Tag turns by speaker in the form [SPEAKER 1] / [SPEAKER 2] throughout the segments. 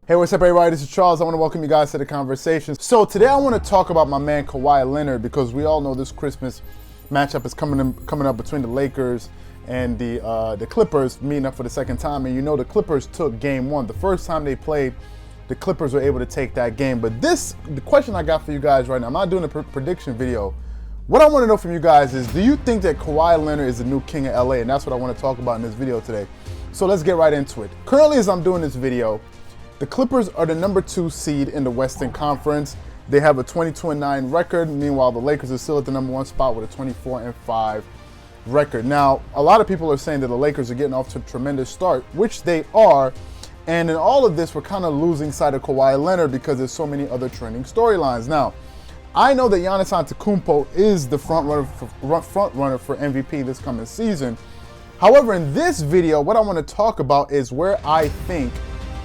[SPEAKER 1] Hey, what's up, everybody? This is Charles. I want to welcome you guys to the conversation. So today I want to talk about my man Kawhi Leonard, because we all know this Christmas matchup is coming up between the Lakers and the Clippers, meeting up for the second time. And you know the Clippers took game one. The first time they played, the Clippers were able to take that game. But the question I got for you guys right now, I'm not doing a prediction video. What I want to know from you guys is, do you think that Kawhi Leonard is the new king of LA? And that's what I want to talk about in this video today. So let's get right into it. Currently, as I'm doing this video, the Clippers are the number 2 seed in the Western Conference. They have a 22-9 record. Meanwhile, the Lakers are still at the number 1 spot with a 24-5 record. Now, a lot of people are saying that the Lakers are getting off to a tremendous start, which they are. And in all of this, we're kind of losing sight of Kawhi Leonard because there's so many other trending storylines. Now, I know that Giannis Antetokounmpo is the front runner for MVP this coming season. However, in this video, what I want to talk about is where I think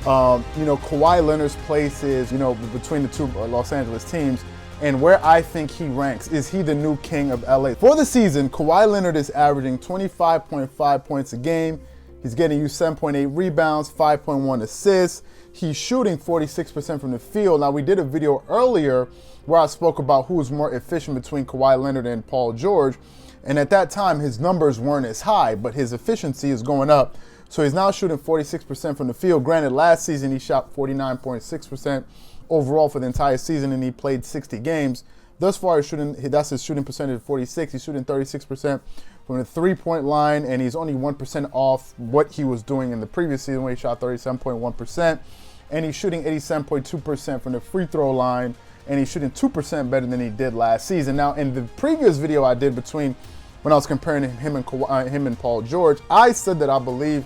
[SPEAKER 1] Kawhi Leonard's place is, between the two Los Angeles teams, and where I think he ranks. Is he the new king of LA? For the season, Kawhi Leonard is averaging 25.5 points a game. He's getting you 7.8 rebounds, 5.1 assists. He's shooting 46% from the field. Now, we did a video earlier where I spoke about who was more efficient between Kawhi Leonard and Paul George. And at that time, his numbers weren't as high, but his efficiency is going up. So he's now shooting 46% from the field. Granted, last season he shot 49.6% overall for the entire season, and he played 60 games. Thus far, that's his shooting percentage of 46. He's shooting 36% from the three-point line, and he's only 1% off what he was doing in the previous season when he shot 37.1%. And he's shooting 87.2% from the free throw line, and he's shooting 2% better than he did last season. Now, in the previous video I did when I was comparing him and Paul George, I said that I believe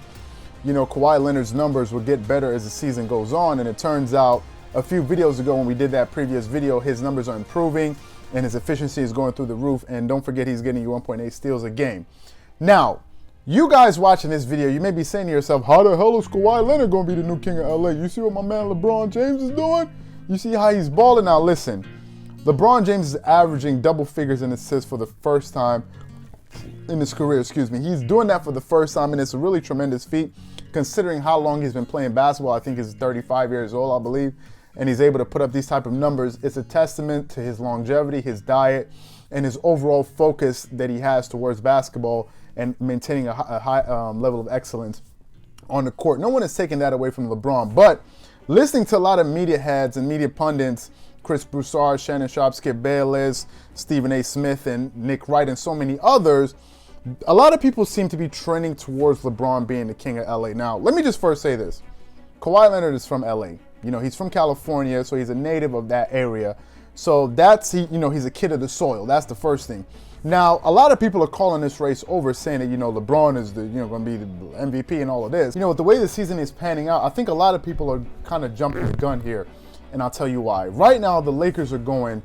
[SPEAKER 1] Kawhi Leonard's numbers will get better as the season goes on, and it turns out a few videos ago when we did that previous video, his numbers are improving and his efficiency is going through the roof, and don't forget he's getting you 1.8 steals a game. Now, you guys watching this video, you may be saying to yourself, how the hell is Kawhi Leonard going to be the new king of LA? You see what my man LeBron James is doing? You see how he's balling? Now listen, LeBron James is averaging double figures in assists for the first time in his career, He's doing that for the first time, and it's a really tremendous feat considering how long he's been playing basketball. I think he's 35 years old, I believe, and he's able to put up these type of numbers. It's a testament to his longevity, his diet, and his overall focus that he has towards basketball and maintaining a high level of excellence on the court. No one is taking that away from LeBron, but listening to a lot of media heads and media pundits, Chris Broussard, Shannon Sharp, Skip Bayless, Stephen A. Smith, and Nick Wright, and so many others, a lot of people seem to be trending towards LeBron being the king of LA. Now, let me just first say this. Kawhi Leonard is from LA. He's from California, so he's a native of that area. So he's a kid of the soil. That's the first thing. Now, a lot of people are calling this race over, saying that, LeBron is going to be the MVP and all of this. With the way the season is panning out, I think a lot of people are kind of jumping the gun here, and I'll tell you why. Right now, the Lakers are going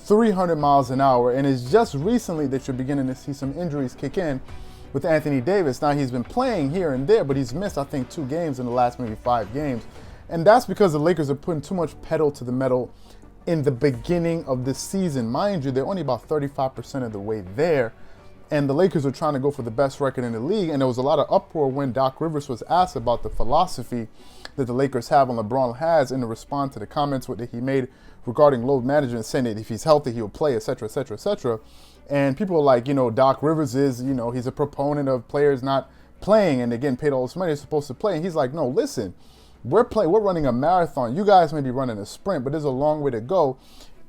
[SPEAKER 1] 300 miles an hour, and it's just recently that you're beginning to see some injuries kick in with Anthony Davis. Now, he's been playing here and there, but he's missed, I think, 2 games in the last maybe 5 games. And that's because the Lakers are putting too much pedal to the metal in the beginning of the season. Mind you, they're only about 35% of the way there, and the Lakers are trying to go for the best record in the league. And there was a lot of uproar when Doc Rivers was asked about the philosophy that the Lakers have and LeBron has in response to the comments that he made regarding load management, saying that if he's healthy, he'll play, etc., etc., etc. And people are like, Doc Rivers is, he's a proponent of players not playing and they're getting paid all this money, they're supposed to play. And he's like, no, listen, we're running a marathon. You guys may be running a sprint, but there's a long way to go.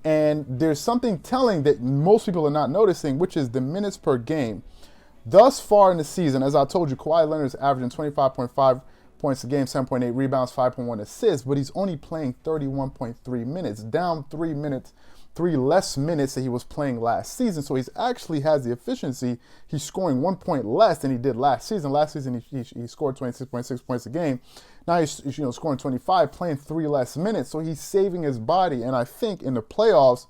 [SPEAKER 1] And there's something telling that most people are not noticing, which is the minutes per game. Thus far in the season, as I told you, Kawhi Leonard is averaging 25.5 points a game, 7.8 rebounds, 5.1 assists, but he's only playing 31.3 minutes, down 3 less minutes that he was playing last season. So he's actually has the efficiency. He's scoring 1 point less than he did last season. Last season, he scored 26.6 points a game. Now he's scoring 25, playing 3 less minutes. So he's saving his body. And I think in the playoffs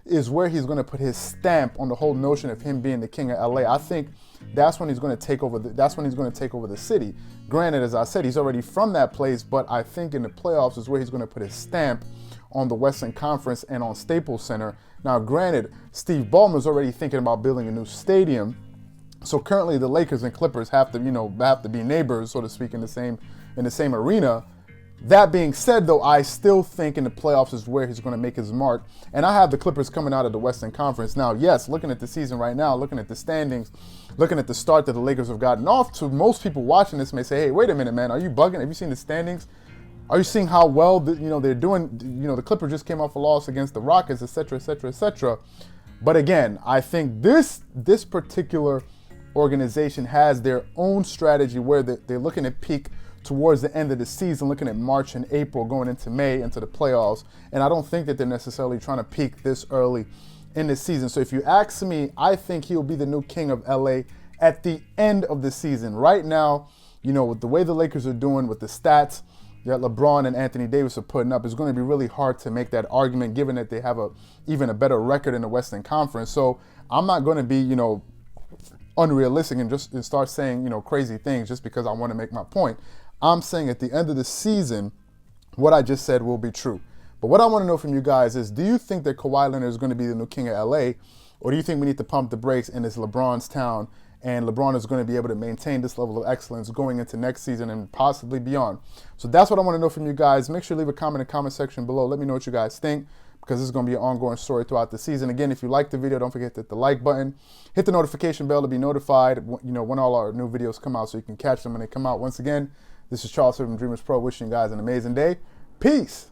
[SPEAKER 1] is where he's going to put his stamp on the whole notion of him being the king of LA. I think that's when he's going to take over. That's when he's going to take over the city. Granted, as I said, he's already from that place, but I think in the playoffs is where he's going to put his stamp on the Western Conference and on Staples Center. Now, granted, Steve Ballmer's already thinking about building a new stadium. So currently, the Lakers and Clippers have to be neighbors, so to speak, in the same arena. That being said, though, I still think in the playoffs is where he's going to make his mark. And I have the Clippers coming out of the Western Conference. Now, yes, looking at the season right now, looking at the standings, looking at the start that the Lakers have gotten off to, most people watching this may say, hey, wait a minute, man, are you bugging? Have you seen the standings? Are you seeing how well they're doing? The Clippers just came off a loss against the Rockets, et cetera, et cetera, et cetera. But again, I think this particular organization has their own strategy where they're looking to peak towards the end of the season, looking at March and April, going into May, into the playoffs. And I don't think that they're necessarily trying to peak this early in the season. So if you ask me, I think he'll be the new king of LA at the end of the season. Right now, with the way the Lakers are doing, with the stats that LeBron and Anthony Davis are putting up, it's going to be really hard to make that argument, given that they have even a better record in the Western Conference. So I'm not going to be, unrealistic and start saying, crazy things just because I want to make my point. I'm saying at the end of the season, what I just said will be true. But what I want to know from you guys is, do you think that Kawhi Leonard is going to be the new king of LA? Or do you think we need to pump the brakes and it's LeBron's town and LeBron is going to be able to maintain this level of excellence going into next season and possibly beyond? So that's what I want to know from you guys. Make sure to leave a comment in the comment section below. Let me know what you guys think, because this is going to be an ongoing story throughout the season. Again, if you like the video, don't forget to hit the like button. Hit the notification bell to be notified when all our new videos come out so you can catch them when they come out. Once again, this is Charles from DreamersPro, wishing you guys an amazing day. Peace.